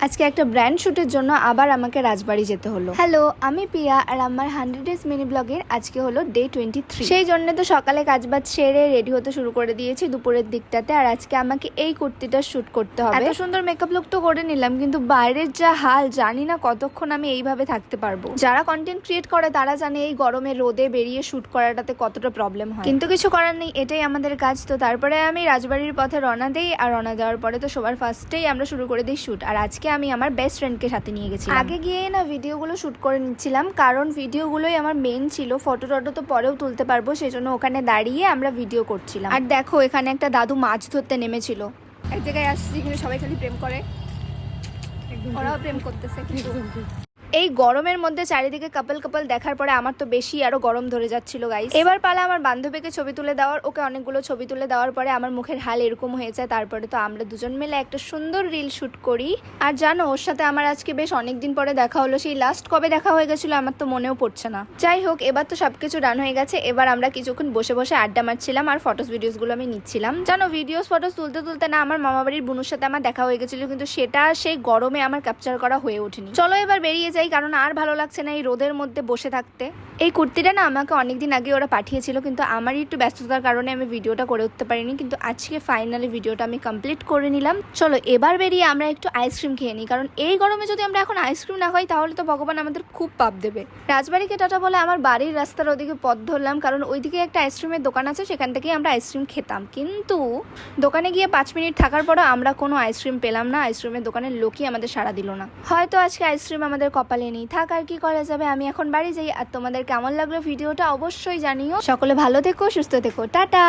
আজকে একটা ব্র্যান্ড শ্যুটের জন্য আবার আমাকে রাজবাড়ি যেতে হলো। হ্যালো, আমি পিয়া আর আমার 100 ডেজ মিনি ব্লগের আজকে হলো ডে 23। সেই জন্য তো সকালে কাজবাজ সেরে রেডি হতে শুরু করে দিয়েছি দুপুরের দিকটাতে। আর আজকে আমাকে এই কুর্তিটা শ্যুট করতে হবে। এত সুন্দর মেকআপ লুক তো করে নিলাম, কিন্তু বাইরের যা হাল জানি না কতক্ষণ আমি এইভাবে থাকতে পারবো। যারা কন্টেন্ট ক্রিয়েট করে তারা জানে এই গরমে রোদে বেরিয়ে শ্যুট করাটাতে কতটা প্রবলেম হয়, কিন্তু কিছু করার নেই, এটাই আমাদের কাজ। তো তারপরে আমি রাজবাড়ির পথে রওনা দেই, আর রওনা দেওয়ার পরে তো সবার ফার্স্টেই আমরা শুরু করে দিই শ্যুট। আর আজকে আমি আমার বেস্ট ফ্রেন্ডকে সাথে নিয়ে গেছি। আগে গিয়ে না ভিডিওগুলো শ্যুট করে নিচ্ছিলাম, কারণ ভিডিওগুলোই আমার মেন ছিল। ফটো টটো তো পরেও তুলতে পারবো, সেই জন্য ওখানে দাঁড়িয়ে আমরা ভিডিও করছিলাম। আর দেখো এখানে একটা দাদু মাছ ধরতে নেমেছিল। এক জায়গায় আসছি যেখানে সবাই খালি প্রেম করে, ওরাও প্রেম করতেছে। এই গরমের মধ্যে চারিদিকে কাপল কাপল দেখার পরে আমার তো বেশি আরো গরম ধরে যাচ্ছিল গাইস। এবার পালা আমার বান্ধবীকে ছবি তুলে দেওয়ার। ওকে অনেকগুলো ছবি তুলে দেওয়ার পরে আমার মুখের হাল এরকম হয়ে যায়। তারপরে তো আমরা দুজন মিলে একটা সুন্দর রিল শুট করি। আর জানো, ওর সাথে আমার আজকে বেশ অনেকদিন পরে দেখা হলো। সেই লাস্ট কবে দেখা হয়ে গেছিল আমার তো মনেও পড়ছে না। যাই হোক, এবার তো সবকিছু ডান হয়ে গেছে। এবার আমরা কিছুক্ষণ বসে বসে আড্ডা মারছিলাম আর ফটোস ভিডিওসগুলো আমি নিচ্ছিলাম। জানো, ভিডিওস ফটোস তুলতে তুলতে না আমার মামাবাড়ির বোনের সাথে আমার দেখা হয়ে গেছিল, কিন্তু সেটা সেই গরমে আমার ক্যাপচার করা হয়ে ওঠেনি। চলো এবার বেরিয়ে যাই, কারণ আর ভালো লাগছে না এই রোদের মধ্যে বসে থাকতে। এই কুর্তিটা না আমাকে অনেকদিন আগে ওরা পাঠিয়েছিল, কিন্তু আমারই একটু ব্যস্ততার কারণে আমি ভিডিওটা করে উঠতে পারিনি। কিন্তু আজকে ফাইনালি ভিডিওটা আমি কমপ্লিট করে নিলাম। চলো এবার বেরিয়ে আমরা একটু আইসক্রিম খেয়ে নিই, কারণ এই গরমে যদি আমরা এখন আইসক্রিম না খাই তাহলে তো ভগবান আমাদের খুব পাপ দেবে। রাজবাড়িকে টাটা বলে আমার বাড়ির রাস্তার ওদিকে পথ ধরলাম, কারণ ওইদিকে একটা আইসক্রিমের দোকান আছে, সেখান থেকেই আমরা আইসক্রিম খেতাম। কিন্তু দোকানে গিয়ে 5 মিনিট থাকার পরও আমরা কোনো আইসক্রিম পেলাম না। আইসক্রিমের দোকানের লোকই আমাদের সাড়া দিল না। হয়তো আজকে আইসক্রিম আমাদের কপালে নেই। থাক, আর কি করা যাবে। আমি এখন বাড়ি যাই। আর তোমাদের কেমন লাগলো ভিডিওটা অবশ্যই জানিও। সকলে ভালো থেকো, সুস্থ থেকো, টাটা।